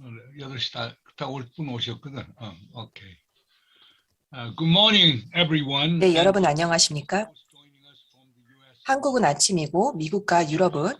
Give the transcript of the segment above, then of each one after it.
8시 다 올 분 오셨거든. 오케이. Good morning, everyone. 네, 여러분 안녕하십니까? 한국은 아침이고 미국과 유럽은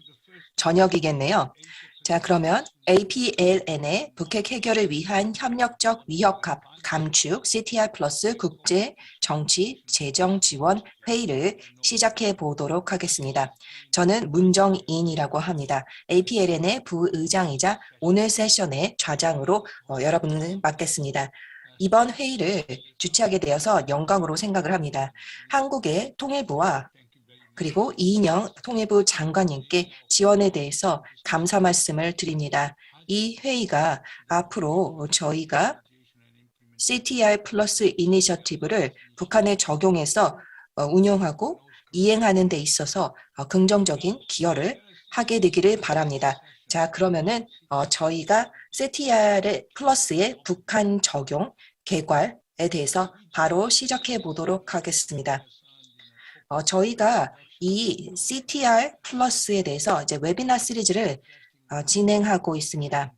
저녁이겠네요. 자, 그러면 APLN의 북핵 해결을 위한 협력적 위협 감축 CTR 플러스 국제 정치 재정 지원 회의를 시작해 보도록 하겠습니다. 저는 문정인이라고 합니다. APLN의 부의장이자 오늘 세션의 좌장으로 여러분을 맡겠습니다. 이번 회의를 주최하게 되어서 영광으로 생각을 합니다. 한국의 통일부와 그리고 이인영 통일부 장관님께 지원에 대해서 감사 말씀을 드립니다. 이 회의가 앞으로 저희가 CTR 플러스 이니셔티브를 북한에 적용해서 운영하고 이행하는 데 있어서 긍정적인 기여를 하게 되기를 바랍니다. 자, 그러면은 저희가 CTR 플러스의 북한 적용 개괄에 대해서 바로 시작해 보도록 하겠습니다. 저희가 이 CTR 플러스에 대해서 이제 웨비나 시리즈를 진행하고 있습니다.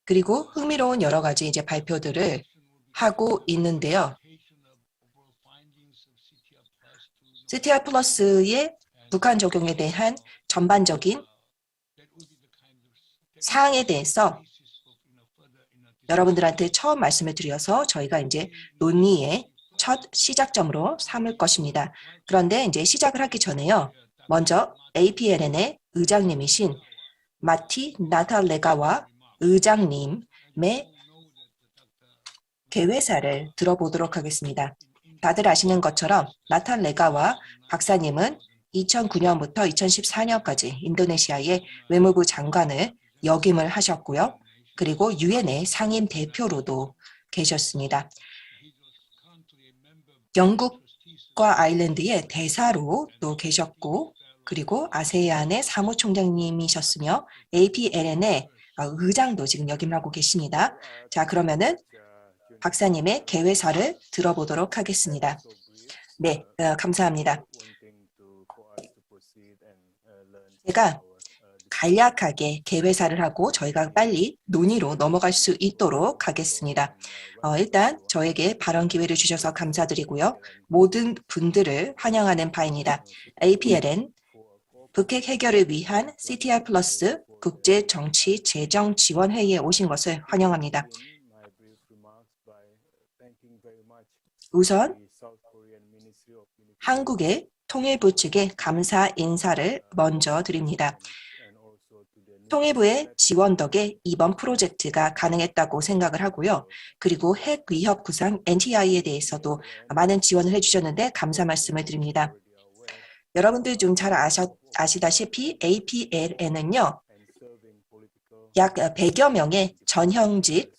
그리고 흥미로운 여러 가지 이제 발표들을 하고 있는데요. CTR 플러스의 북한 적용에 대한 전반적인 사항에 대해서 여러분들한테 처음 말씀을 드려서 저희가 이제 논의의 첫 시작점으로 삼을 것입니다. 그런데 이제 시작을 하기 전에요. 먼저 APLN의 의장님이신 마티 나탈레가와 의장님의 개회사를 들어보도록 하겠습니다. 다들 아시는 것처럼 나탈레가와 박사님은 2009년부터 2014년까지 인도네시아의 외무부 장관을 역임을 하셨고요. 그리고 유엔의 상임 대표로도 계셨습니다. 영국과 아일랜드의 대사로 또 계셨고 그리고 아세안의 사무총장님이셨으며 APLN의 의장도 지금 역임을 하고 계십니다. 자, 그러면은 박사님의 개회사를 들어보도록 하겠습니다. 네, 감사합니다. 제가 간략하게 개회사를 하고 저희가 빨리 논의로 넘어갈 수 있도록 하겠습니다. 일단 저에게 발언 기회를 주셔서 감사드리고요. 모든 분들을 환영하는 바입니다. APLN 북핵 해결을 위한 CTR 플러스 국제 정치 재정 지원 회의에 오신 것을 환영합니다. 우선 한국의 통일부 측에 감사 인사를 먼저 드립니다. 통일부의 지원 덕에 이번 프로젝트가 가능했다고 생각을 하고요. 그리고 핵 위협 구상 NTI에 대해서도 많은 지원을 해주셨는데 감사 말씀을 드립니다. 여러분들 좀 잘 아시다시피 APLN은요. 약 100여 명의 전형직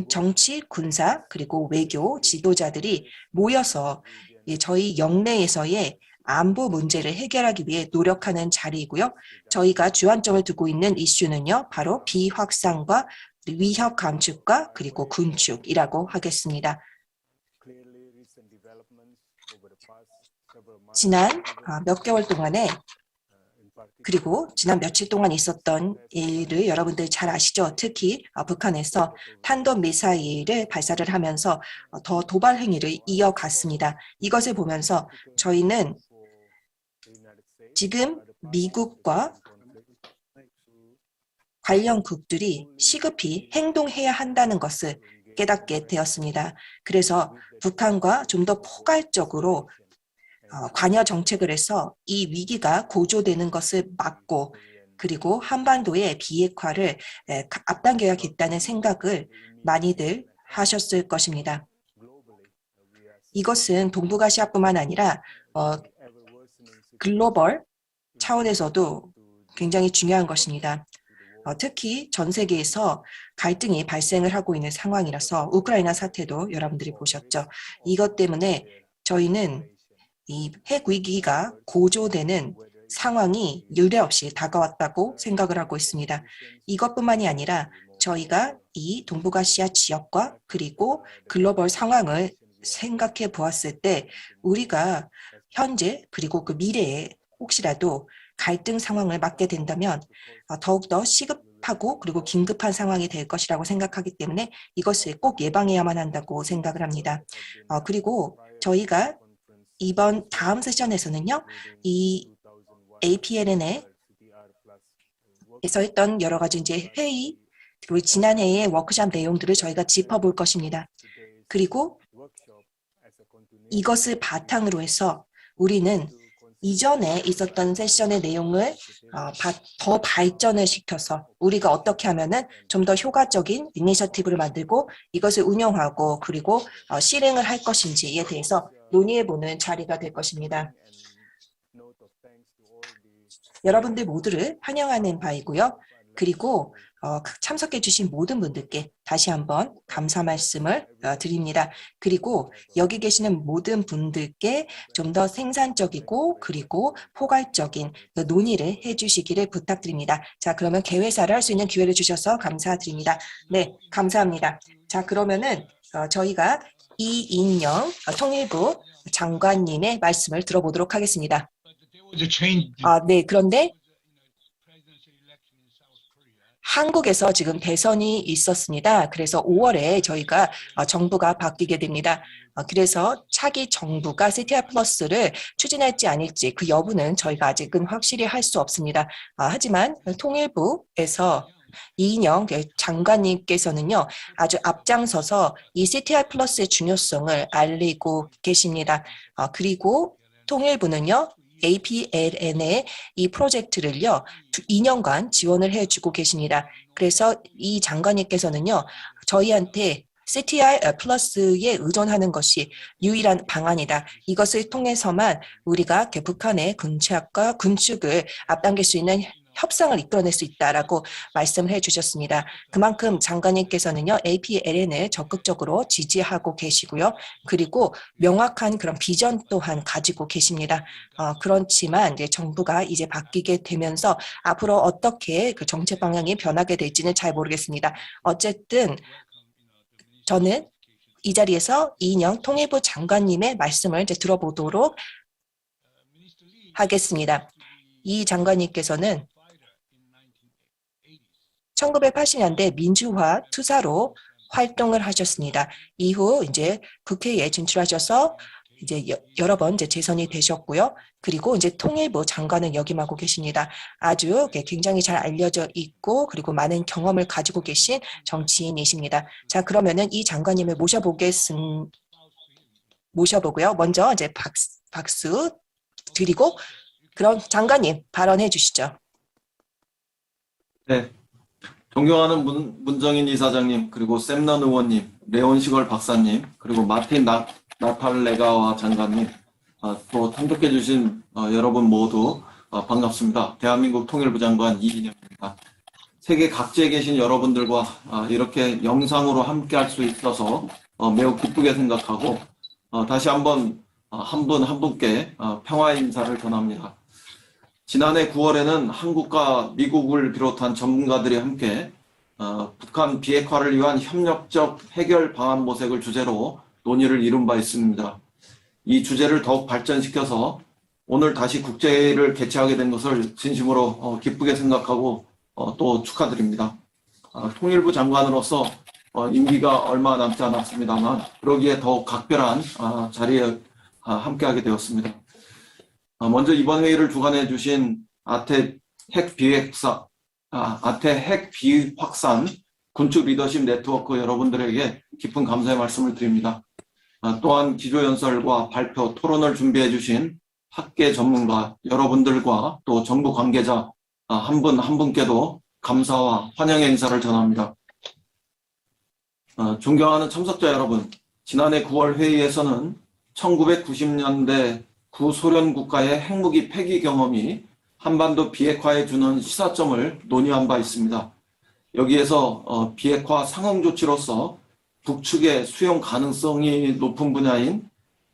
정치, 군사, 그리고 외교 지도자들이 모여서 저희 영내에서의 안보 문제를 해결하기 위해 노력하는 자리이고요. 저희가 주안점을 두고 있는 이슈는요. 바로 비확산과 위협 감축과 그리고 군축이라고 하겠습니다. 지난 몇 개월 동안에 그리고 지난 며칠 동안 있었던 일을 여러분들 잘 아시죠? 특히 북한에서 탄도미사일을 발사를 하면서 더 도발 행위를 이어갔습니다. 이것을 보면서 저희는 지금 미국과 관련국들이 시급히 행동해야 한다는 것을 깨닫게 되었습니다. 그래서 북한과 좀 더 포괄적으로 관여 정책을 해서 이 위기가 고조되는 것을 막고 그리고 한반도의 비핵화를 앞당겨야겠다는 생각을 많이들 하셨을 것입니다. 이것은 동북아시아뿐만 아니라 글로벌 차원에서도 굉장히 중요한 것입니다. 특히 전 세계에서 갈등이 발생을 하고 있는 상황이라서 우크라이나 사태도 여러분들이 보셨죠. 이것 때문에 저희는 이 핵 위기가 고조되는 상황이 유례없이 다가왔다고 생각을 하고 있습니다. 이것뿐만이 아니라 저희가 이 동북아시아 지역과 그리고 글로벌 상황을 생각해 보았을 때 우리가 현재 그리고 그 미래에 혹시라도 갈등 상황을 맞게 된다면 더욱더 시급한 급하고 그리고 긴급한 상황이 될 것이라고 생각하기 때문에 이것을 꼭 예방해야만 한다고 생각을 합니다. 그리고 저희가 이번 다음 세션에서는요, 이 APLN에서 했던 여러 가지 이제 회의, 그리고 지난해의 워크숍 내용들을 저희가 짚어볼 것입니다. 그리고 이것을 바탕으로 해서 우리는 이전에 있었던 세션의 내용을 더 발전을 시켜서 우리가 어떻게 하면은 좀 더 효과적인 이니셔티브를 만들고 이것을 운영하고 그리고 실행을 할 것인지에 대해서 논의해보는 자리가 될 것입니다. 여러분들 모두를 환영하는 바이고요. 그리고 참석해 주신 모든 분들께 다시 한번 감사 말씀을 드립니다. 그리고 여기 계시는 모든 분들께 좀 더 생산적이고 그리고 포괄적인 논의를 해주시기를 부탁드립니다. 자, 그러면 개회사를 할 수 있는 기회를 주셔서 감사드립니다. 네, 감사합니다. 자, 그러면은 저희가 이인영 통일부 장관님의 말씀을 들어보도록 하겠습니다. 네, 그런데 한국에서 지금 대선이 있었습니다. 그래서 5월에 저희가 정부가 바뀌게 됩니다. 그래서 차기 정부가 CTR 플러스를 추진할지 아닐지 그 여부는 저희가 아직은 확실히 할 수 없습니다. 하지만 통일부에서 이인영 장관님께서는요, 아주 앞장서서 이 CTR 플러스의 중요성을 알리고 계십니다. 그리고 통일부는요, APLN의 이 프로젝트를요 2년간 지원을 해주고 계십니다. 그래서 이 장관님께서는요 저희한테 CTR 플러스에 의존하는 것이 유일한 방안이다. 이것을 통해서만 우리가 북한의 군축을 앞당길 수 있는 협상을 이끌어낼 수 있다라고 말씀을 해주셨습니다. 그만큼 장관님께서는요 APLN을 적극적으로 지지하고 계시고요. 그리고 명확한 그런 비전 또한 가지고 계십니다. 그렇지만 이제 정부가 이제 바뀌게 되면서 앞으로 어떻게 그 정책 방향이 변하게 될지는 잘 모르겠습니다. 어쨌든 저는 이 자리에서 이인영 통일부 장관님의 말씀을 이제 들어보도록 하겠습니다. 이 장관님께서는 1980년대 민주화 투사로 활동을 하셨습니다. 이후 이제 국회에 진출하셔서 이제 여러 번 이제 재선이 되셨고요. 그리고 이제 통일부 장관을 역임하고 계십니다. 아주 굉장히 잘 알려져 있고 그리고 많은 경험을 가지고 계신 정치인이십니다. 자, 그러면은 이 장관님을 모셔보고요. 먼저 이제 박수 드리고 그럼 장관님 발언해 주시죠. 네. 존경하는 문정인 이사장님, 그리고 샘넌 의원님, 레온시걸 박사님, 그리고 마틴 나탈레가와 장관님, 또 참석해 주신 여러분 모두 반갑습니다. 대한민국 통일부 장관 이인영입니다. 세계 각지에 계신 여러분들과 이렇게 영상으로 함께 할 수 있어서 매우 기쁘게 생각하고 다시 한번 한 분 한 분께 평화의 인사를 전합니다. 지난해 9월에는 한국과 미국을 비롯한 전문가들이 함께 북한 비핵화를 위한 협력적 해결 방안 모색을 주제로 논의를 이룬 바 있습니다. 이 주제를 더욱 발전시켜서 오늘 다시 국제회의를 개최하게 된 것을 진심으로 기쁘게 생각하고 또 축하드립니다. 통일부 장관으로서 임기가 얼마 남지 않았습니다만 그러기에 더욱 각별한 자리에 함께하게 되었습니다. 먼저 이번 회의를 주관해 주신 아태 핵 비확산 군축 리더십 네트워크 여러분들에게 깊은 감사의 말씀을 드립니다. 또한 기조연설과 발표, 토론을 준비해 주신 학계 전문가 여러분들과 또 정부 관계자 한 분 한 분께도 감사와 환영의 인사를 전합니다. 존경하는 참석자 여러분, 지난해 9월 회의에서는 1990년대 구소련 국가의 핵무기 폐기 경험이 한반도 비핵화에 주는 시사점을 논의한 바 있습니다. 여기에서 비핵화 상응 조치로서 북측의 수용 가능성이 높은 분야인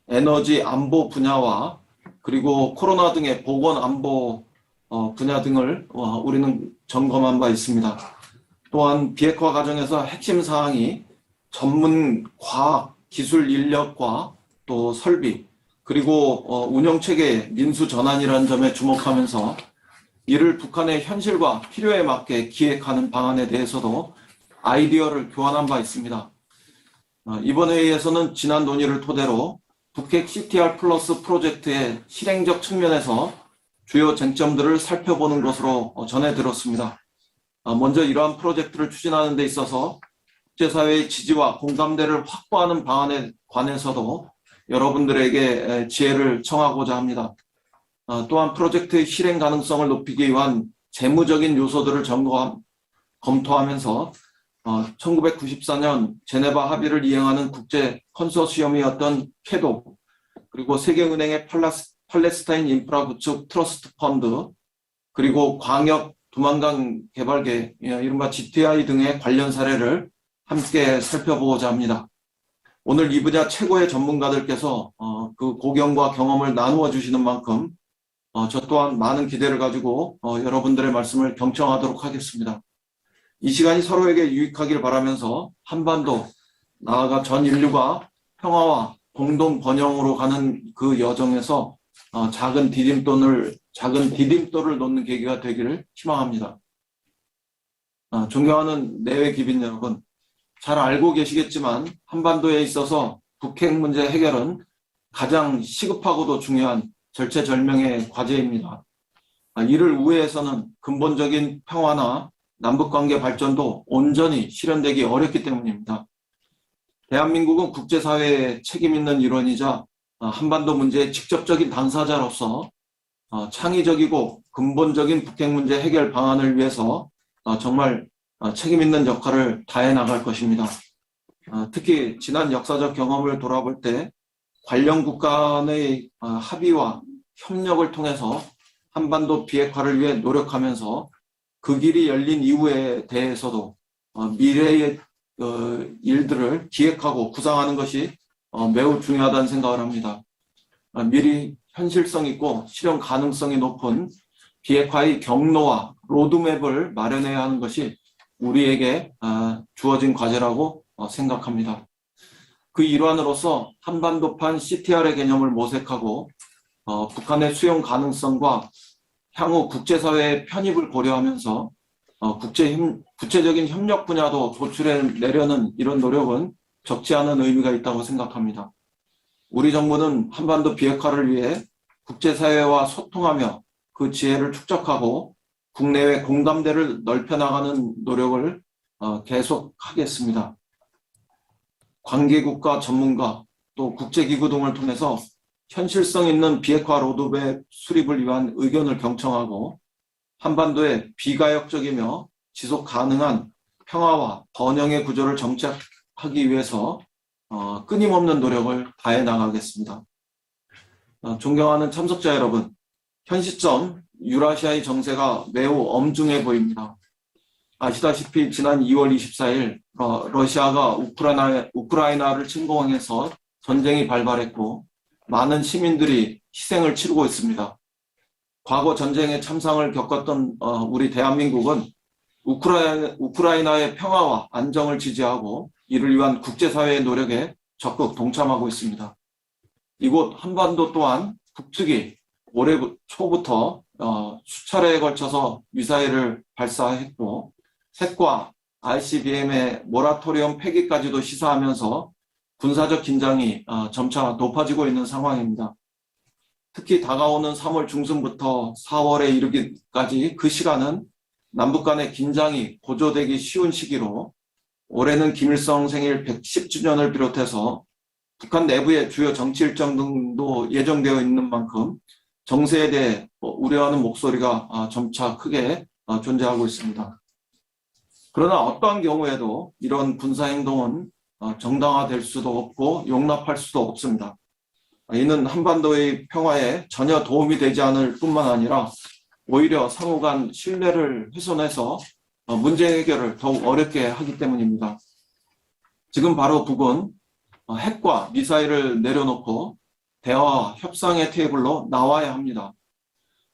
에너지 안보 분야와 그리고 코로나 등의 보건 안보 분야 등을 우리는 점검한 바 있습니다. 또한 비핵화 과정에서 핵심 사항이 전문 과학, 기술 인력과 또 설비, 그리고 운영체계의 민수 전환이라는 점에 주목하면서 이를 북한의 현실과 필요에 맞게 기획하는 방안에 대해서도 아이디어를 교환한 바 있습니다. 이번 회의에서는 지난 논의를 토대로 북핵 CTR 플러스 프로젝트의 실행적 측면에서 주요 쟁점들을 살펴보는 것으로 전해 들었습니다. 먼저 이러한 프로젝트를 추진하는 데 있어서 국제사회의 지지와 공감대를 확보하는 방안에 관해서도 여러분들에게 지혜를 청하고자 합니다. 또한 프로젝트의 실행 가능성을 높이기 위한 재무적인 요소들을 검토하면서 1994년 제네바 합의를 이행하는 국제 컨소시엄이었던 캐도, 그리고 세계은행의 팔레스타인 인프라 구축 트러스트 펀드, 그리고 광역 두만강 개발계, 이른바 GTI 등의 관련 사례를 함께 살펴보고자 합니다. 오늘 이 분야 최고의 전문가들께서 그 고경과 경험을 나누어 주시는 만큼 저 또한 많은 기대를 가지고 여러분들의 말씀을 경청하도록 하겠습니다. 이 시간이 서로에게 유익하길 바라면서 한반도, 나아가 전 인류가 평화와 공동 번영으로 가는 그 여정에서 작은 디딤돌을 놓는 계기가 되기를 희망합니다. 존경하는 내외 기빈 여러분, 잘 알고 계시겠지만 한반도에 있어서 북핵 문제 해결은 가장 시급하고도 중요한 절체절명의 과제입니다. 이를 우회해서는 근본적인 평화나 남북관계 발전도 온전히 실현되기 어렵기 때문입니다. 대한민국은 국제사회의 책임 있는 일원이자 한반도 문제의 직접적인 당사자로서 창의적이고 근본적인 북핵 문제 해결 방안을 위해서 정말 책임 있는 역할을 다해 나갈 것입니다. 특히 지난 역사적 경험을 돌아볼 때 관련 국가 간의 합의와 협력을 통해서 한반도 비핵화를 위해 노력하면서 그 길이 열린 이유에 대해서도 미래의 일들을 기획하고 구상하는 것이 매우 중요하다는 생각을 합니다. 미리 현실성 있고 실현 가능성이 높은 비핵화의 경로와 로드맵을 마련해야 하는 것이 우리에게 주어진 과제라고 생각합니다. 그 일환으로서 한반도판 CTR의 개념을 모색하고 북한의 수용 가능성과 향후 국제사회의 편입을 고려하면서 구체적인 협력 분야도 도출해내려는 이런 노력은 적지 않은 의미가 있다고 생각합니다. 우리 정부는 한반도 비핵화를 위해 국제사회와 소통하며 그 지혜를 축적하고 국내외 공감대를 넓혀나가는 노력을 계속하겠습니다. 관계국가 전문가 또 국제기구 등을 통해서 현실성 있는 비핵화 로드맵 수립을 위한 의견을 경청하고 한반도의 비가역적이며 지속 가능한 평화와 번영의 구조를 정착하기 위해서 끊임없는 노력을 다해 나가겠습니다. 존경하는 참석자 여러분, 현 시점 유라시아의 정세가 매우 엄중해 보입니다. 아시다시피 지난 2월 24일 러시아가 우크라이나를 침공해서 전쟁이 발발했고 많은 시민들이 희생을 치르고 있습니다. 과거 전쟁의 참상을 겪었던 우리 대한민국은 우크라이나의 평화와 안정을 지지하고 이를 위한 국제사회의 노력에 적극 동참하고 있습니다. 이곳 한반도 또한 북측이 올해 초부터 수차례에 걸쳐서 미사일을 발사했고 핵과 ICBM의 모라토리엄 폐기까지도 시사하면서 군사적 긴장이 점차 높아지고 있는 상황입니다. 특히 다가오는 3월 중순부터 4월에 이르기까지 그 시간은 남북 간의 긴장이 고조되기 쉬운 시기로 올해는 김일성 생일 110주년을 비롯해서 북한 내부의 주요 정치 일정 등도 예정되어 있는 만큼 정세에 대해 우려하는 목소리가 점차 크게 존재하고 있습니다. 그러나 어떠한 경우에도 이런 군사행동은 정당화될 수도 없고 용납할 수도 없습니다. 이는 한반도의 평화에 전혀 도움이 되지 않을 뿐만 아니라 오히려 상호 간 신뢰를 훼손해서 문제 해결을 더욱 어렵게 하기 때문입니다. 지금 바로 북은 핵과 미사일을 내려놓고 대화와 협상의 테이블로 나와야 합니다.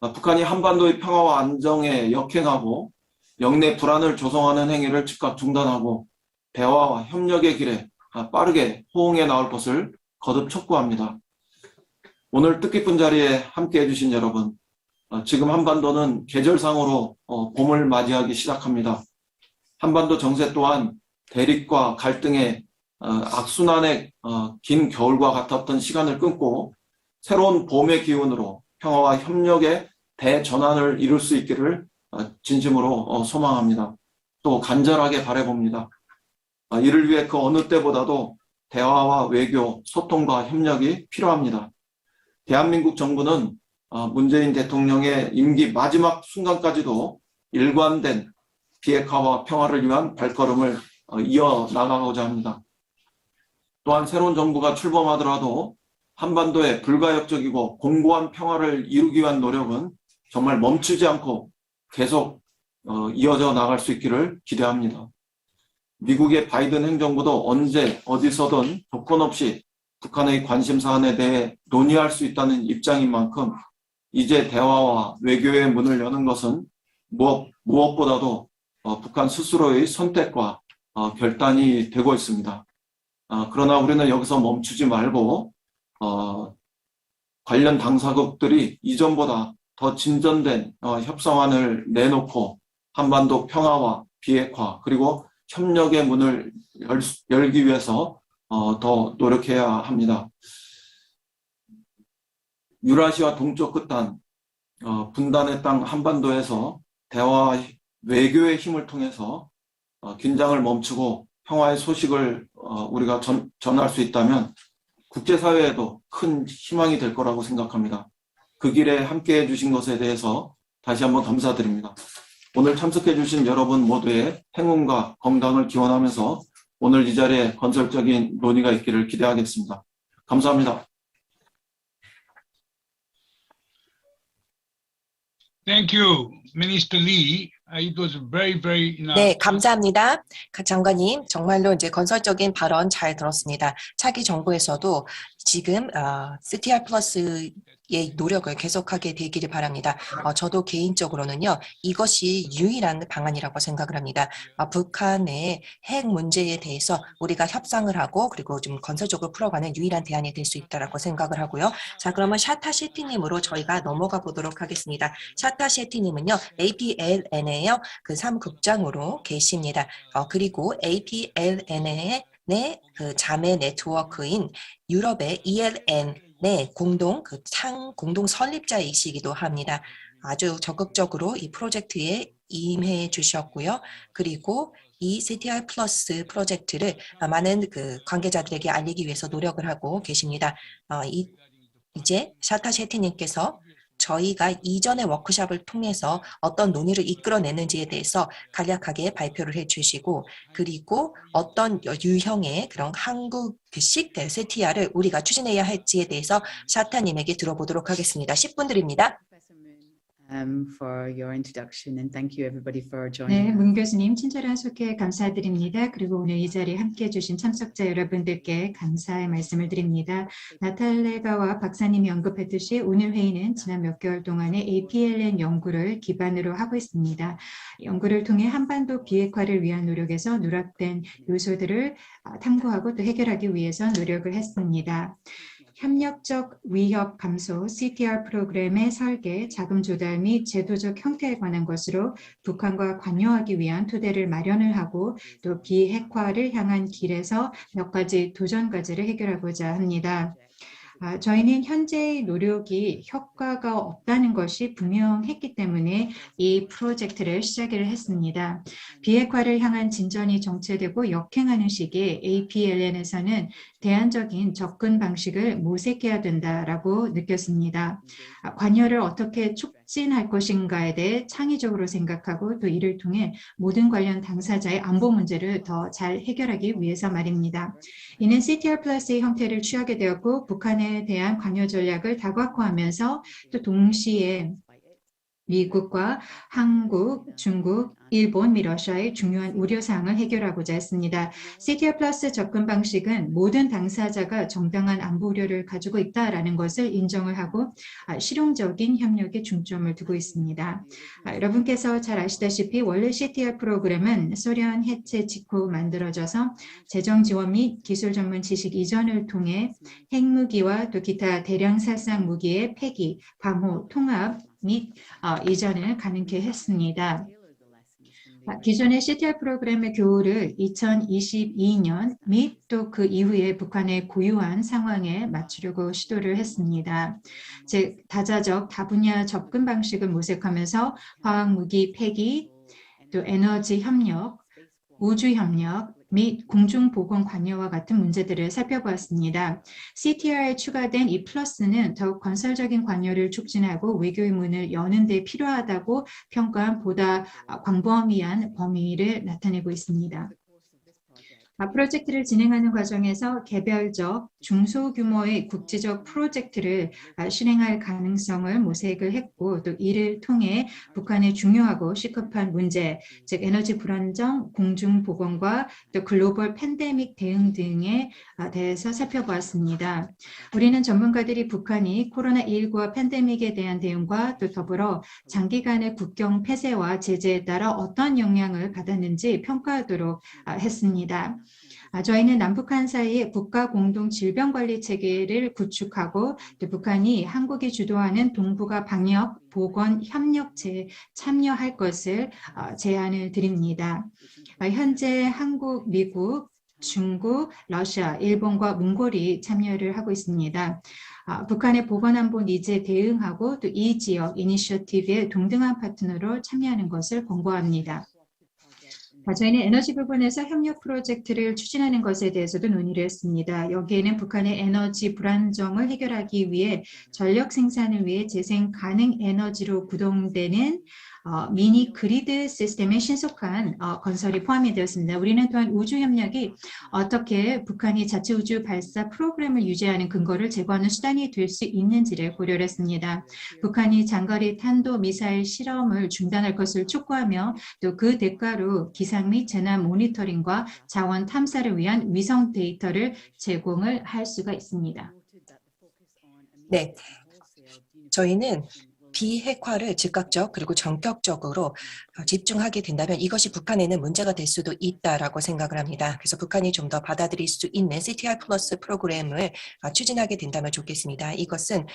북한이 한반도의 평화와 안정에 역행하고 영내 불안을 조성하는 행위를 즉각 중단하고 대화와 협력의 길에 빠르게 호응해 나올 것을 거듭 촉구합니다. 오늘 뜻깊은 자리에 함께해 주신 여러분, 지금 한반도는 계절상으로 봄을 맞이하기 시작합니다. 한반도 정세 또한 대립과 갈등의 악순환의 긴 겨울과 같았던 시간을 끊고 새로운 봄의 기운으로 평화와 협력의 대전환을 이룰 수 있기를 진심으로 소망합니다. 또 간절하게 바라봅니다. 이를 위해 그 어느 때보다도 대화와 외교, 소통과 협력이 필요합니다. 대한민국 정부는 문재인 대통령의 임기 마지막 순간까지도 일관된 비핵화와 평화를 위한 발걸음을 이어나가고자 합니다. 또한 새로운 정부가 출범하더라도 한반도의 불가역적이고 공고한 평화를 이루기 위한 노력은 정말 멈추지 않고 계속 이어져 나갈 수 있기를 기대합니다. 미국의 바이든 행정부도 언제 어디서든 조건 없이 북한의 관심 사안에 대해 논의할 수 있다는 입장인 만큼 이제 대화와 외교의 문을 여는 것은 무엇보다도 북한 스스로의 선택과 결단이 되고 있습니다. 그러나 우리는 여기서 멈추지 말고 관련 당사국들이 이전보다 더 진전된 협상안을 내놓고 한반도 평화와 비핵화 그리고 협력의 문을 열기 위해서 더 노력해야 합니다. 유라시아 동쪽 끝단 분단의 땅 한반도에서 대화와 외교의 힘을 통해서 긴장을 멈추고 평화의 소식을 우리가 전할 수 있다면 국제사회에도 큰 희망이 될 거라고 생각합니다. 그 길에 함께해 주신 것에 대해서 다시 한번 감사드립니다. 오늘 참석해 주신 여러분 모두의 행운과 건강을 기원하면서 오늘 이 자리에 건설적인 논의가 있기를 기대하겠습니다. 감사합니다. Thank you, Minister Lee. It was very 네, 감사합니다. 장관님, 정말로 이제 건설적인 발언 잘 들었습니다. 차기 정부에서도 지금 CTR 플러스의 노력을 계속하게 되기를 바랍니다. 저도 개인적으로는요, 이것이 유일한 방안이라고 생각을 합니다. 북한의 핵 문제에 대해서 우리가 협상을 하고 그리고 좀 건설적으로 풀어가는 유일한 대안이 될 수 있다고 생각을 하고요. 자, 그러면 샤타 셰티님으로 저희가 넘어가 보도록 하겠습니다. 샤타 셰티님은요, APLN의 그 3국장으로 계십니다. 그리고 APLN의 그 자매 네트워크인 유럽의 ELN의 공동 설립자이시기도 합니다. 아주 적극적으로 이 프로젝트에 임해 주셨고요. 그리고 이 CTR 플러스 프로젝트를 많은 그 관계자들에게 알리기 위해서 노력을 하고 계십니다. 이제 샤타 셰티님께서 저희가 이전의 워크숍을 통해서 어떤 논의를 이끌어내는지에 대해서 간략하게 발표를 해주시고 그리고 어떤 유형의 그런 한국식 CTR을 우리가 추진해야 할지에 대해서 샤타님에게 들어보도록 하겠습니다. 10분 드립니다. For your introduction and thank you everybody for joining. 네, 문 교수님 친절한 소개 감사드립니다. 그리고 오늘 이 자리에 함께해 주신 참석자 여러분들께 감사의 말씀을 드립니다. 나탈레가와 박사님이 언급했듯이 오늘 회의는 지난 몇 개월 동안의 APLN 연구를 기반으로 하고 있습니다. 연구를 통해 한반도 비핵화를 위한 노력에서 누락된 요소들을 탐구하고 또 해결하기 위해서 노력을 했습니다. 협력적 위협 감소 CTR 프로그램의 설계, 자금 조달 및 제도적 형태에 관한 것으로 북한과 관여하기 위한 토대를 마련을 하고 또 비핵화를 향한 길에서 몇 가지 도전 과제를 해결하고자 합니다. 저희는 현재의 노력이 효과가 없다는 것이 분명했기 때문에 이 프로젝트를 시작을 했습니다. 비핵화를 향한 진전이 정체되고 역행하는 시기에 APLN에서는 대안적인 접근 방식을 모색해야 된다라고 느꼈습니다. 관여를 어떻게 촉진할 것인가에 대해 창의적으로 생각하고 또 이를 통해 모든 관련 당사자의 안보 문제를 더 잘 해결하기 위해서 말입니다. 이는 CTR 플러스의 형태를 취하게 되었고 북한에 대한 관여 전략을 다각화하면서 또 동시에 미국과 한국, 중국, 일본 및 러시아의 중요한 우려사항을 해결하고자 했습니다. CTR 플러스 접근 방식은 모든 당사자가 정당한 안보 우려를 가지고 있다는 것을 인정을 하고 실용적인 협력에 중점을 두고 있습니다. 여러분께서 잘 아시다시피 원래 CTR 프로그램은 소련 해체 직후 만들어져서 재정 지원 및 기술 전문 지식 이전을 통해 핵무기와 또 기타 대량 살상 무기의 폐기, 방호, 통합, 및 이전을 가능케 했습니다. 기존의 CTR 프로그램의 교훈을 2022년 및 또 그 이후에 북한의 고유한 상황에 맞추려고 시도를 했습니다. 즉, 다자적 다분야 접근 방식을 모색하면서 화학무기 폐기, 또 에너지 협력, 우주 협력 및 공중보건 관여와 같은 문제들을 살펴보았습니다. CTR에 추가된 이 플러스는 더욱 건설적인 관여를 촉진하고 외교의 문을 여는 데 필요하다고 평가한 보다 광범위한 범위를 나타내고 있습니다. 프로젝트를 진행하는 과정에서 개별적 중소규모의 국제적 프로젝트를 실행할 가능성을 모색을 했고 또 이를 통해 북한의 중요하고 시급한 문제, 즉 에너지 불안정, 공중보건과 또 글로벌 팬데믹 대응 등에 대해서 살펴보았습니다. 우리는 전문가들이 북한이 코로나19와 팬데믹에 대한 대응과 또 더불어 장기간의 국경 폐쇄와 제재에 따라 어떤 영향을 받았는지 평가하도록 했습니다. 저희는 남북한 사이에 국가 공동 질병관리 체계를 구축하고 또 북한이 한국이 주도하는 동북아 방역 보건 협력체에 참여할 것을 제안을 드립니다. 현재 한국, 미국, 중국, 러시아, 일본과 몽골이 참여를 하고 있습니다. 북한의 보건안보 니즈에 대응하고 또 이 지역 이니셔티브에 동등한 파트너로 참여하는 것을 권고합니다. 저희는 에너지 부분에서 협력 프로젝트를 추진하는 것에 대해서도 논의를 했습니다. 여기에는 북한의 에너지 불안정을 해결하기 위해 전력 생산을 위해 재생 가능 에너지로 구동되는 미니 그리드 시스템의 신속한 건설이 포함이 되었습니다. 우리는 또한 우주 협력이 어떻게 북한이 자체 우주 발사 프로그램을 유지하는 근거를 제거하는 수단이 될 수 있는지를 고려를 했습니다. 북한이 장거리 탄도 미사일 실험을 중단할 것을 촉구하며 또 그 대가로 기상 및 재난 모니터링과 자원 탐사를 위한 위성 데이터를 제공을 할 수가 있습니다. 네, 저희는 비핵화를 즉각적 그리고 전격적으로 집중하게 된다면 이것이 북한에는 문제가 될 수도 있다라고 생각을 합니다. 그래서 북한이 좀 더 받아들일 수 있는 CTR 플러스 프로그램을 추진하게 된다면 좋겠습니다. 이것은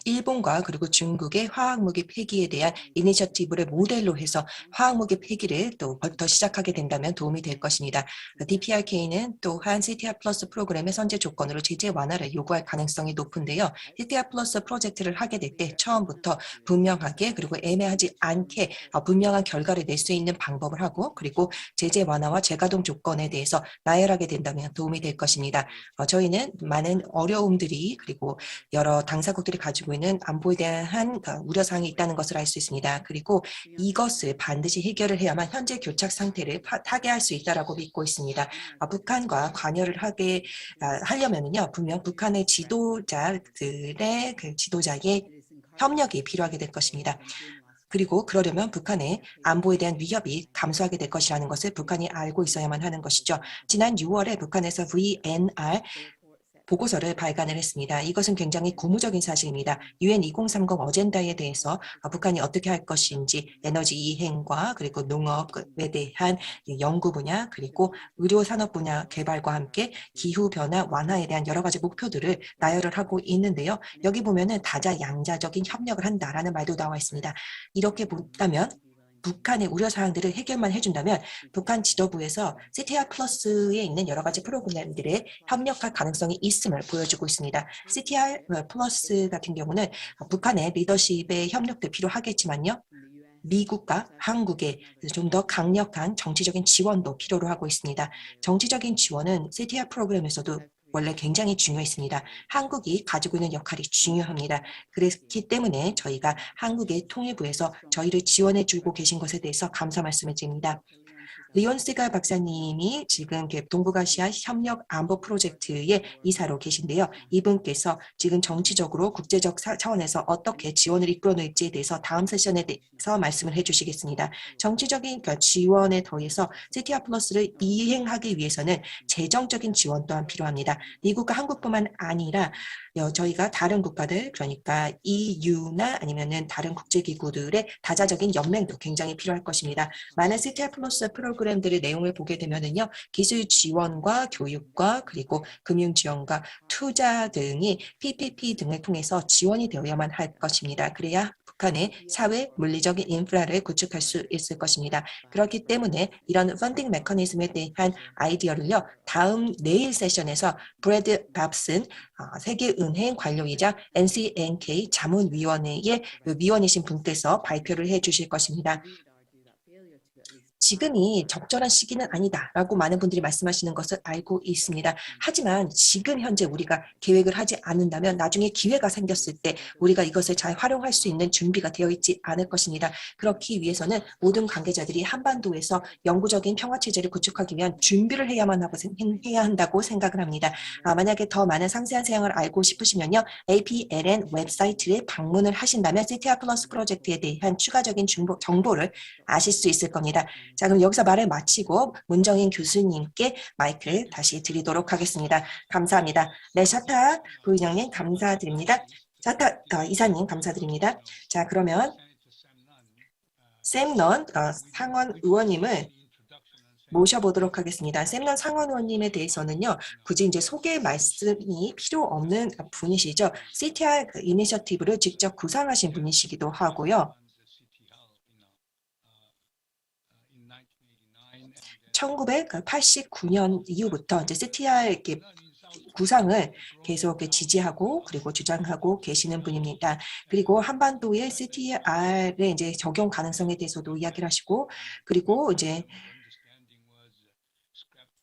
일본과 그리고 중국의 화학무기 폐기에 대한 이니셔티브를 모델로 해서 화학무기 폐기를 또 벌써 시작하게 된다면 도움이 될 것입니다. DPRK는 또한 CTR 플러스 프로그램의 선제 조건으로 제재 완화를 요구할 가능성이 높은데요. CTR 플러스 프로젝트를 하게 될 때 처음부터 분명하게 그리고 애매하지 않게 분명한 결과를 낼 수 있는 방법을 하고 그리고 제재 완화와 재가동 조건에 대해서 나열하게 된다면 도움이 될 것입니다. 저희는 많은 어려움들이 그리고 여러 당사국들이 가지고 있는 안보에 대한 우려사항이 있다는 것을 알 수 있습니다. 그리고 이것을 반드시 해결을 해야만 현재 교착 상태를 타개할 수 있다고 믿고 있습니다. 북한과 관여를 하려면요 분명 북한의 지도자들의 지도자의 협력이 필요하게 될 것입니다. 그리고 그러려면 북한의 안보에 대한 위협이 감소하게 될 것이라는 것을 북한이 알고 있어야만 하는 것이죠. 지난 6월에 북한에서 VNR 보고서를 발간을 했습니다. 이것은 굉장히 고무적인 사실입니다. UN 2030 어젠다에 대해서 북한이 어떻게 할 것인지 에너지 이행과 그리고 농업에 대한 연구 분야 그리고 의료 산업 분야 개발과 함께 기후변화 완화에 대한 여러 가지 목표들을 나열을 하고 있는데요. 여기 보면은 다자양자적인 협력을 한다라는 말도 나와 있습니다. 이렇게 본다면 북한의 우려사항들을 해결만 해준다면 북한 지도부에서 CTR 플러스에 있는 여러 가지 프로그램들에 협력할 가능성이 있음을 보여주고 있습니다. CTR 플러스 같은 경우는 북한의 리더십의 협력도 필요하겠지만요. 미국과 한국의 좀 더 강력한 정치적인 지원도 필요로 하고 있습니다. 정치적인 지원은 CTR 프로그램에서도 원래 굉장히 중요했습니다. 한국이 가지고 있는 역할이 중요합니다. 그렇기 때문에 저희가 한국의 통일부에서 저희를 지원해주고 계신 것에 대해서 감사 말씀을 드립니다. 리온스가 박사님이 지금 동북아시아 협력 안보 프로젝트의 이사로 계신데요. 이분께서 지금 정치적으로 국제적 차원에서 어떻게 지원을 이끌어낼지에 대해서 다음 세션에 대해서 말씀을 해주시겠습니다. 정치적인 지원에 더해서 CTR 플러스를 이행하기 위해서는 재정적인 지원 또한 필요합니다. 미국과 한국뿐만 아니라 저희가 다른 국가들 그러니까 EU나 아니면은 다른 국제기구들의 다자적인 연맹도 굉장히 필요할 것입니다. 많은 CTR 플러스 프로그램들의 내용을 보게 되면은요 기술 지원과 교육과 그리고 금융 지원과 투자 등이 PPP 등을 통해서 지원이 되어야만 할 것입니다. 그래야 북한의 사회 물리적인 인프라를 구축할 수 있을 것입니다. 그렇기 때문에 이런 펀딩 메커니즘에 대한 아이디어를요, 내일 세션에서 브래드 밥슨 세계은행 관료이자 NCNK 자문위원회의 위원이신 분께서 발표를 해 주실 것입니다. 지금이 적절한 시기는 아니다라고 많은 분들이 말씀하시는 것을 알고 있습니다. 하지만 지금 현재 우리가 계획을 하지 않는다면 나중에 기회가 생겼을 때 우리가 이것을 잘 활용할 수 있는 준비가 되어 있지 않을 것입니다. 그렇기 위해서는 모든 관계자들이 한반도에서 영구적인 평화체제를 구축하기 위한 준비를 해야 한다고 생각을 합니다. 만약에 더 많은 상세한 사항을 알고 싶으시면요, APLN 웹사이트에 방문을 하신다면 CTR 플러스 프로젝트에 대한 추가적인 정보를 아실 수 있을 겁니다. 자, 그럼 여기서 말을 마치고 문정인 교수님께 마이크를 다시 드리도록 하겠습니다. 감사합니다. 네, 샤타 부의장님 감사드립니다. 샤타 이사님 감사드립니다. 자, 그러면 샘넌 상원 의원님을 모셔보도록 하겠습니다. 샘넌 상원 의원님에 대해서는요, 굳이 이제 소개 말씀이 필요 없는 분이시죠. CTR 이니셔티브를 직접 구상하신 분이시기도 하고요. 1989년 이후부터 이제 CTR 구상을 계속 지지하고 그리고 주장하고 계시는 분입니다. 그리고 한반도의 CTR의 이제 적용 가능성에 대해서도 이야기를 하시고, 그리고 이제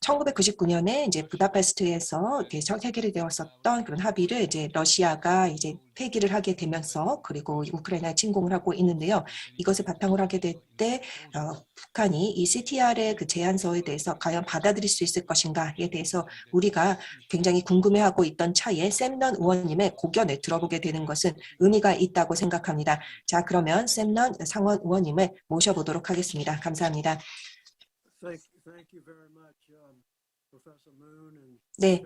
1999년에 이제 부다페스트에서 이렇게 해결이 되었었던 그런 합의를 이제 러시아가 이제 폐기를 하게 되면서, 그리고 우크라이나에 침공을 하고 있는데요. 이것을 바탕으로 하게 될 때 북한이 이 CTR의 그 제안서에 대해서 과연 받아들일 수 있을 것인가에 대해서 우리가 굉장히 궁금해하고 있던 차에 샘넌 의원님의 고견을 들어보게 되는 것은 의미가 있다고 생각합니다. 자, 그러면 샘넌 상원 의원님을 모셔보도록 하겠습니다. 감사합니다. 네,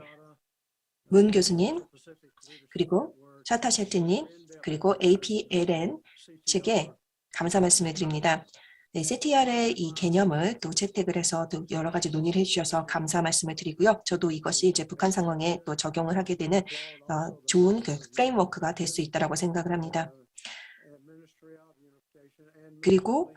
문 교수님, 그리고 샤타 셰트님, 그리고 APLN 측에 감사 말씀을 드립니다. 네, CTR의 이 개념을 또 채택을 해서 또 여러 가지 논의를 해주셔서 감사 말씀을 드리고요. 저도 이것이 이제 북한 상황에 또 적용을 하게 되는 좋은 그 프레임워크가 될 수 있다라고 생각을 합니다. 그리고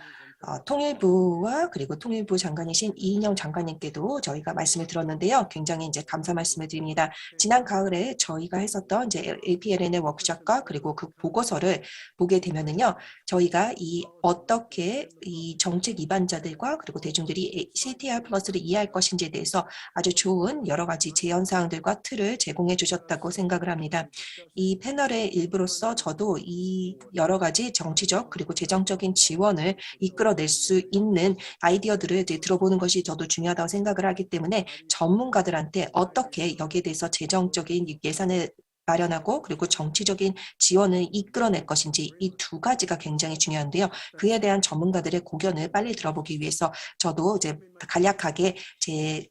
통일부와 그리고 통일부 장관이신 이인영 장관님께도 저희가 말씀을 들었는데요. 굉장히 이제 감사 말씀을 드립니다. 지난 가을에 저희가 했었던 이제 APLN의 워크숍과 그리고 그 보고서를 보게 되면은요, 저희가 어떻게 이 정책 입안자들과 그리고 대중들이 CTR 플러스를 이해할 것인지에 대해서 아주 좋은 여러 가지 제안 사항들과 틀을 제공해 주셨다고 생각을 합니다. 이 패널의 일부로서 저도 이 여러 가지 정치적 그리고 재정적인 지원을 이끌어낼 수 있는 아이디어들을 이제 들어보는 것이 저도 중요하다고 생각을 하기 때문에 전문가들한테 어떻게 여기에 대해서 재정적인 예산을 마련하고 그리고 정치적인 지원을 이끌어낼 것인지, 이 두 가지가 굉장히 중요한데요. 그에 대한 전문가들의 고견을 빨리 들어보기 위해서 저도 이제 간략하게 제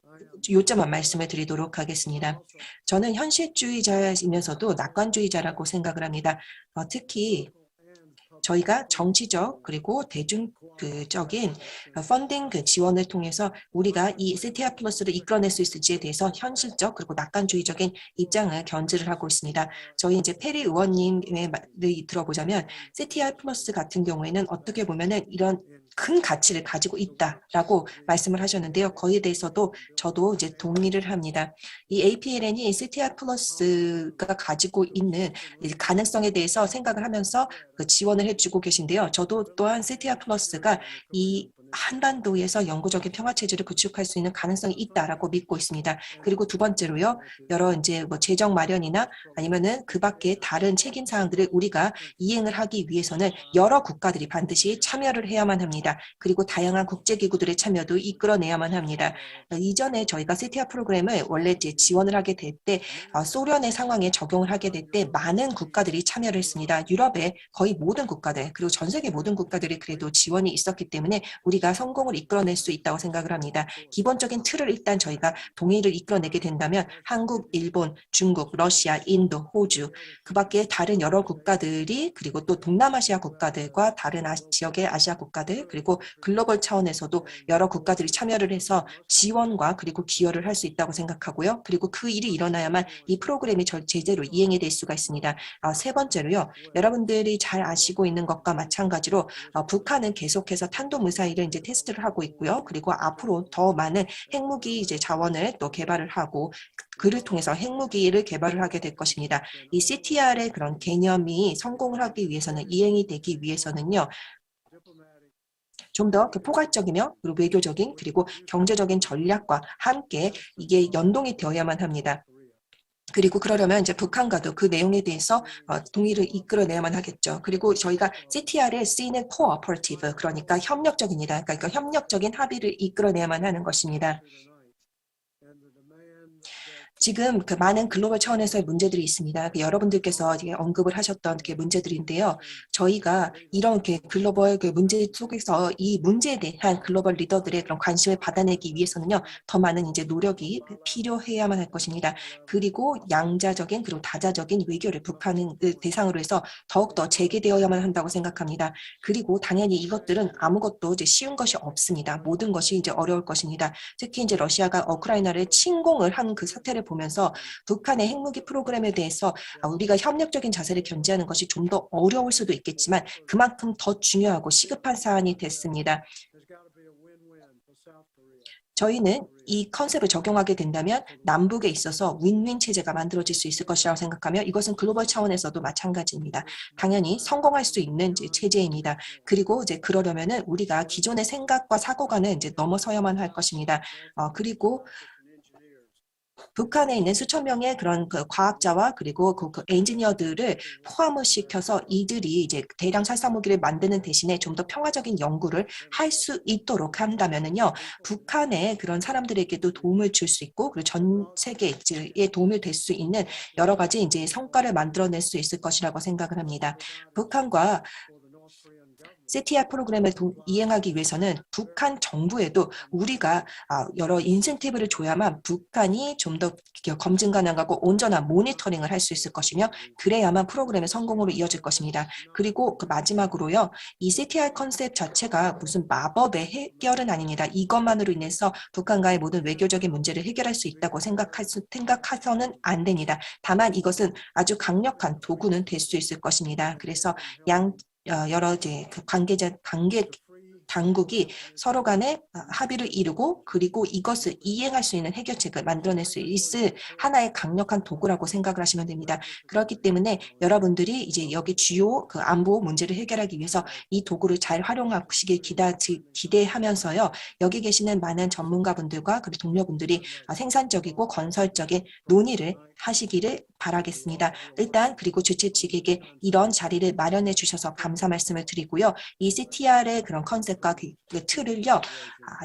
요점만 말씀을 드리도록 하겠습니다. 저는 현실주의자이면서도 낙관주의자라고 생각을 합니다. 특히 저희가 정치적 그리고 대중적인 펀딩 지원을 통해서 우리가 이 CTR 플러스를 이끌어낼 수 있을지에 대해서 현실적 그리고 낙관주의적인 입장을 견지를 하고 있습니다. 저희 이제 페리 의원님의 말을 들어보자면 CTR 플러스 같은 경우에는 어떻게 보면은 이런 큰 가치를 가지고 있다라고 말씀을 하셨는데요. 거기에 대해서도 저도 이제 동의를 합니다. 이 APLN이 CTR 플러스가 가지고 있는 가능성에 대해서 생각을 하면서 그 지원을 해주고 계신데요. 저도 또한 CTR 플러스가 이 한반도에서 영구적인 평화 체제를 구축할 수 있는 가능성이 있다라고 믿고 있습니다. 그리고 두 번째로요, 여러 이제 뭐 재정 마련이나 아니면은 그 밖에 다른 책임 사항들을 우리가 이행을 하기 위해서는 여러 국가들이 반드시 참여를 해야만 합니다. 그리고 다양한 국제기구들의 참여도 이끌어내야만 합니다. 이전에 저희가 CTR 프로그램을 원래 이제 지원을 하게 될 때 소련의 상황에 적용을 하게 될 때 많은 국가들이 참여를 했습니다. 유럽의 거의 모든 국가들, 그리고 전 세계 모든 국가들이 그래도 지원이 있었기 때문에 우리가 우리가 성공을 이끌어낼 수 있다고 생각을 합니다. 기본적인 틀을 일단 저희가 동의를 이끌어내게 된다면 한국, 일본, 중국, 러시아, 인도, 호주 그 밖에 다른 여러 국가들이 그리고 또 동남아시아 국가들과 다른 지역의 아시아 국가들 그리고 글로벌 차원에서도 여러 국가들이 참여를 해서 지원과 그리고 기여를 할 수 있다고 생각하고요. 그리고 그 일이 일어나야만 이 프로그램이 제대로 이행이 될 수가 있습니다. 세 번째로요. 여러분들이 잘 아시고 있는 것과 마찬가지로 북한은 계속해서 탄도미사일을 이제 테스트를 하고 있고요. 그리고 앞으로 더 많은 핵무기 이제 자원을 또 개발을 하고 그를 통해서 핵무기를 개발을 하게 될 것입니다. 이 CTR의 그런 개념이 성공을 하기 위해서는 이행이 되기 위해서는요. 좀 더 포괄적이며 그리고 외교적인 그리고 경제적인 전략과 함께 이게 연동이 되어야만 합니다. 그리고 그러려면 이제 북한과도 그 내용에 대해서 동의를 이끌어내야만 하겠죠. 그리고 저희가 CTR에 쓰이는 cooperative 그러니까 협력적입니다. 그러니까 협력적인 합의를 이끌어내야만 하는 것입니다. 지금 그 많은 글로벌 차원에서의 문제들이 있습니다. 여러분들께서 언급을 하셨던 그 문제들인데요. 저희가 이런 글로벌 문제 속에서 이 문제에 대한 글로벌 리더들의 그런 관심을 받아내기 위해서는요, 더 많은 이제 노력이 필요해야만 할 것입니다. 그리고 양자적인 그리고 다자적인 외교를 북한을 대상으로 해서 더욱더 재개되어야만 한다고 생각합니다. 그리고 당연히 이것들은 아무것도 이제 쉬운 것이 없습니다. 모든 것이 이제 어려울 것입니다. 특히 이제 러시아가 우크라이나를 침공을 한 그 사태를 보면서 북한의 핵무기 프로그램에 대해서 우리가 협력적인 자세를 견지하는 것이 좀 더 어려울 수도 있겠지만 그만큼 더 중요하고 시급한 사안이 됐습니다. 저희는 이 컨셉을 적용하게 된다면 남북에 있어서 윈윈 체제가 만들어질 수 있을 것이라고 생각하며 이것은 글로벌 차원에서도 마찬가지입니다. 당연히 성공할 수 있는 이제 체제입니다. 그리고 이제 그러려면은 우리가 기존의 생각과 사고관을 이제 넘어서야만 할 것입니다. 그리고 북한에 있는 수천 명의 그런 그 과학자와 그리고 그 엔지니어들을 포함을 시켜서 이들이 이제 대량 살상무기를 만드는 대신에 좀 더 평화적인 연구를 할 수 있도록 한다면은요, 북한의 그런 사람들에게도 도움을 줄 수 있고, 그리고 전 세계에 도움이 될 수 있는 여러 가지 이제 성과를 만들어낼 수 있을 것이라고 생각을 합니다. 북한과 CTR 프로그램을 이행하기 위해서는 북한 정부에도 우리가 여러 인센티브를 줘야만 북한이 좀 더 검증 가능하고 온전한 모니터링을 할 수 있을 것이며 그래야만 프로그램의 성공으로 이어질 것입니다. 그리고 그 마지막으로요. 이 CTR 컨셉 자체가 무슨 마법의 해결은 아닙니다. 이것만으로 인해서 북한과의 모든 외교적인 문제를 해결할 수 있다고 생각해서는 안 됩니다. 다만 이것은 아주 강력한 도구는 될 수 있을 것입니다. 그래서 여러 이제 그 관계 당국이 서로 간에 합의를 이루고 그리고 이것을 이행할 수 있는 해결책을 만들어낼 수 있을 하나의 강력한 도구라고 생각을 하시면 됩니다. 그렇기 때문에 여러분들이 이제 여기 주요 그 안보 문제를 해결하기 위해서 이 도구를 잘 활용하시길 기대하면서요. 여기 계시는 많은 전문가분들과 그리고 동료분들이 생산적이고 건설적인 논의를 하시기를 바라겠습니다. 일단 그리고 주최 측에게 이런 자리를 마련해 주셔서 감사 말씀을 드리고요. 이 CTR의 그런 컨셉과 그 틀을요.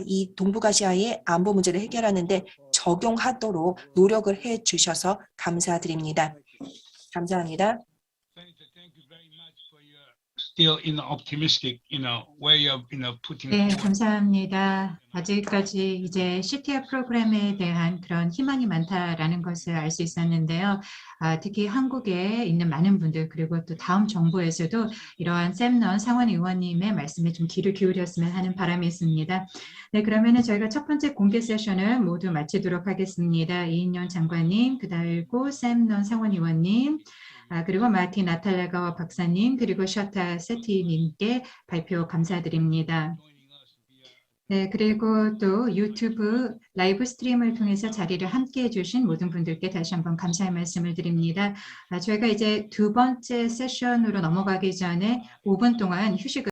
이 동북아시아의 안보 문제를 해결하는데 적용하도록 노력을 해 주셔서 감사드립니다. 감사합니다. Still in an optimistic, way of, putting 네, forward. 감사합니다. 아직까지 이제 CTR 프로그램에 대한 그런 희망이 많다라는 것을 알 수 있었는데요. 특히 한국에 있는 많은 분들 그리고 또 다음 정부에서도 이러한 샘넌 상원 의원님의 말씀에 좀 귀를 기울였으면 하는 바람이 있습니다. 네, 그러면은 저희가 첫 번째 공개 세션을 모두 마치도록 하겠습니다. 이인영 장관님, 그리고 샘넌 상원 의원님, 그리고 마틴 나탈레가와 박사님, 그리고 샤타 세티님께 발표 감사드립니다. 네, 그리고 또 유튜브 라이브 스트림을 통해서 자리를 함께 해주신 모든 분들께 다시 한번 감사의 말씀을 드립니다. 저희가 이제 두 번째 세션으로 넘어가기 전에 5분 동안 휴식을